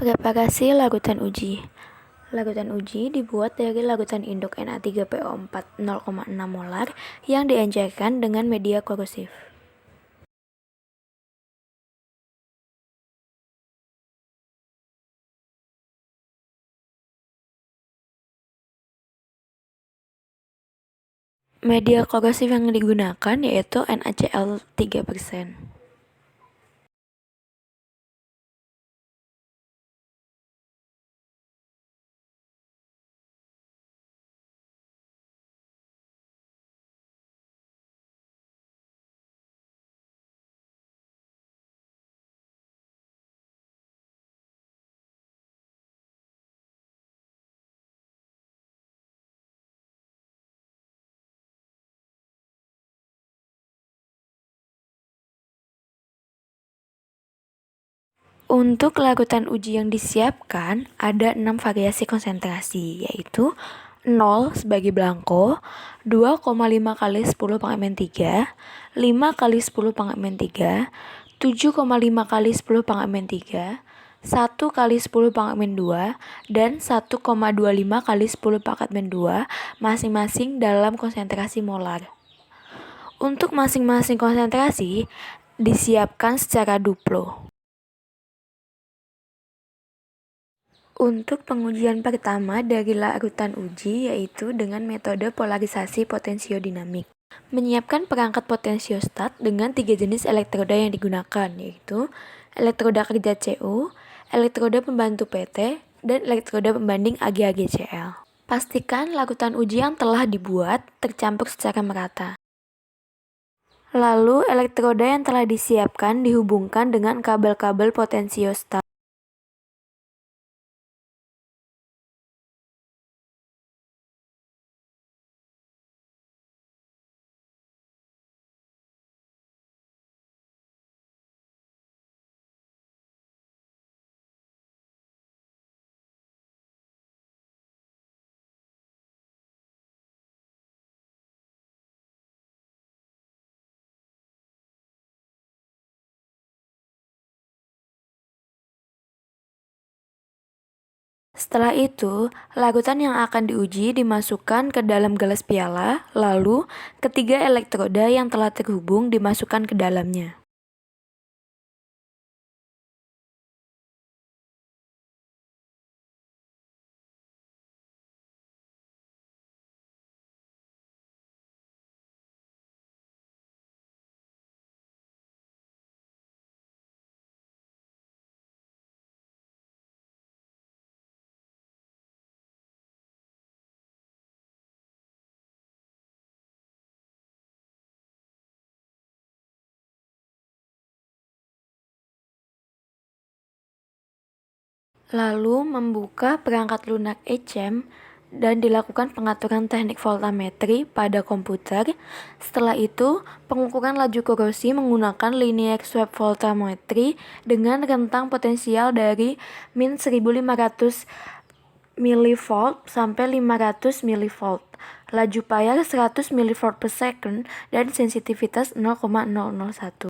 Preparasi larutan uji. Larutan uji dibuat dari larutan induk Na3PO4 0,6 molar yang diencerkan dengan media korosif. Media korosif yang digunakan yaitu NaCl 3%. Untuk larutan uji yang disiapkan, ada 6 variasi konsentrasi, yaitu 0 sebagai belangko, 2,5 kali 10 pangkat 3, 5 kali 10 pangkat 3, 7,5 kali 10 pangkat 3, 1 kali 10 pangkat 2, dan 1,25 kali 10 pangkat 2, masing-masing dalam konsentrasi molar. Untuk masing-masing konsentrasi, disiapkan secara duplo. Untuk pengujian pertama dari larutan uji yaitu dengan metode polarisasi potentiodinamik. Menyiapkan perangkat potensiostat dengan 3 jenis elektroda yang digunakan, yaitu elektroda kerja CU, elektroda pembantu PT, dan elektroda pembanding AgAgCl. Pastikan larutan uji yang telah dibuat tercampur secara merata. Lalu elektroda yang telah disiapkan dihubungkan dengan kabel-kabel potensiostat. Setelah itu, larutan yang akan diuji dimasukkan ke dalam gelas piala, lalu ketiga elektroda yang telah terhubung dimasukkan ke dalamnya. Lalu membuka perangkat lunak ECM dan dilakukan pengaturan teknik voltametri pada komputer. Setelah itu, pengukuran laju korosi menggunakan linear swab voltametri dengan rentang potensial dari min 1500 mV sampai 500 mV, laju payar 100 mV per second, dan sensitivitas 0,001.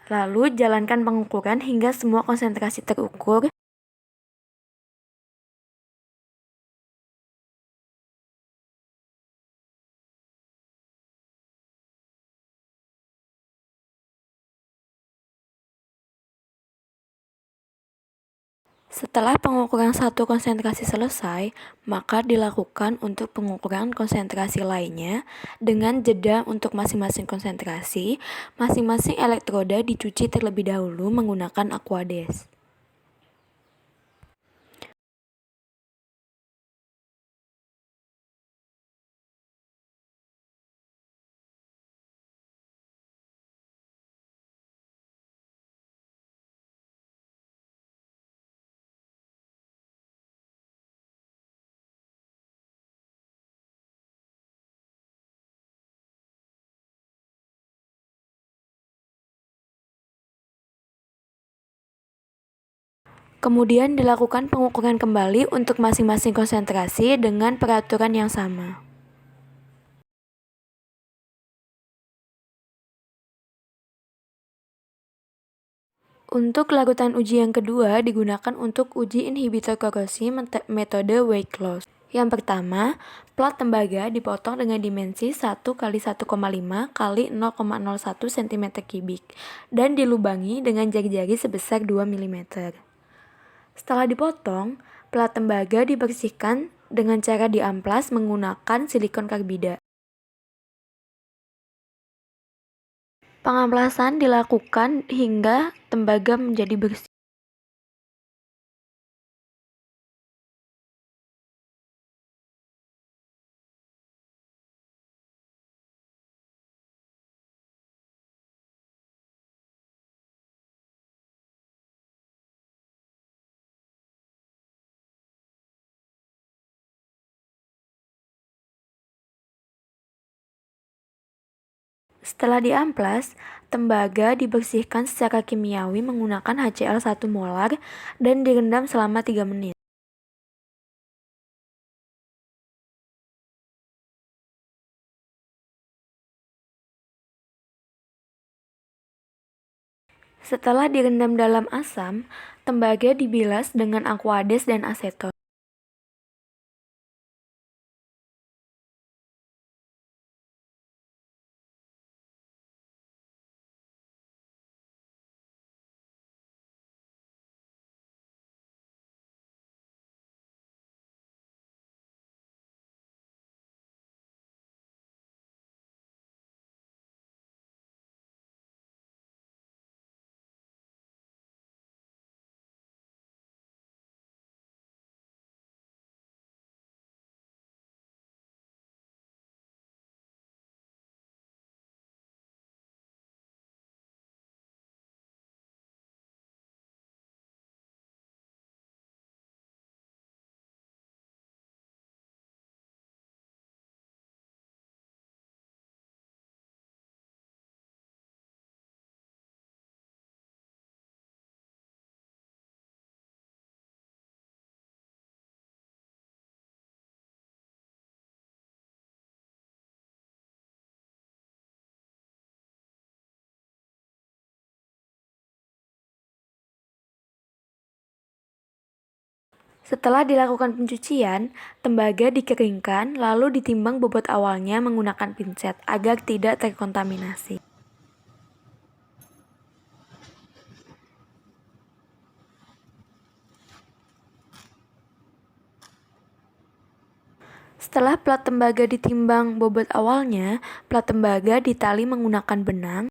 Lalu jalankan pengukuran hingga semua konsentrasi terukur. Setelah pengukuran satu konsentrasi selesai, maka dilakukan untuk pengukuran konsentrasi lainnya dengan jeda untuk masing-masing konsentrasi. Masing-masing elektroda dicuci terlebih dahulu menggunakan Aquades. Kemudian dilakukan pengukuran kembali untuk masing-masing konsentrasi dengan peraturan yang sama. Untuk larutan uji yang kedua digunakan untuk uji inhibitor korosi metode weight loss. Yang pertama, plat tembaga dipotong dengan dimensi 1 kali 1,5 kali 0,01 cm3 dan dilubangi dengan jari-jari sebesar 2 mm. Setelah dipotong, plat tembaga dibersihkan dengan cara diamplas menggunakan silikon karbida. Pengamplasan dilakukan hingga tembaga menjadi bersih. Setelah diamplas, tembaga dibersihkan secara kimiawi menggunakan HCl 1 molar dan direndam selama 3 menit. Setelah direndam dalam asam, tembaga dibilas dengan aquades dan aseton. Setelah dilakukan pencucian, tembaga dikeringkan lalu ditimbang bobot awalnya menggunakan pinset agar tidak terkontaminasi. Setelah plat tembaga ditimbang bobot awalnya, plat tembaga ditali menggunakan benang.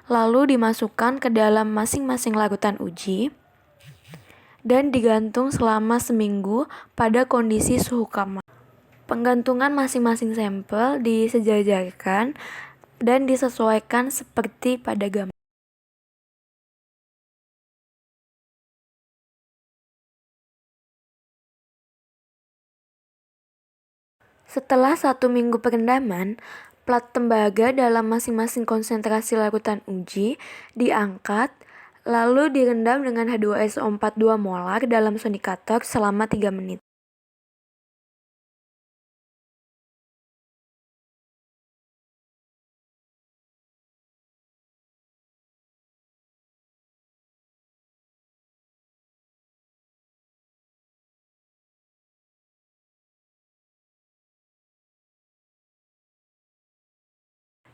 Lalu dimasukkan ke dalam masing-masing larutan uji dan digantung selama seminggu pada kondisi suhu kamar. Penggantungan masing-masing sampel disejajarkan dan disesuaikan seperti pada gambar. Setelah 1 minggu perendaman, plat tembaga dalam masing-masing konsentrasi larutan uji diangkat, lalu direndam dengan H2SO4 2 molar dalam sonikator selama 3 menit.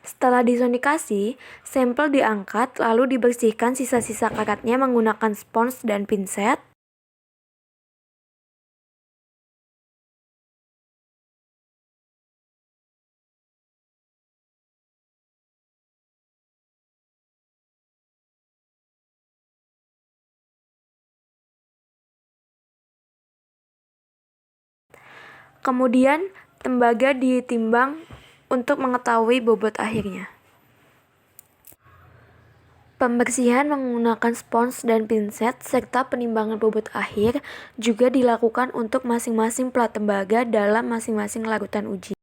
Setelah disonikasi, sampel diangkat lalu dibersihkan sisa-sisa karatnya menggunakan spons dan pinset. Kemudian, tembaga ditimbang untuk mengetahui bobot akhirnya. Pembersihan menggunakan spons dan pinset serta penimbangan bobot akhir juga dilakukan untuk masing-masing plat tembaga dalam masing-masing larutan uji.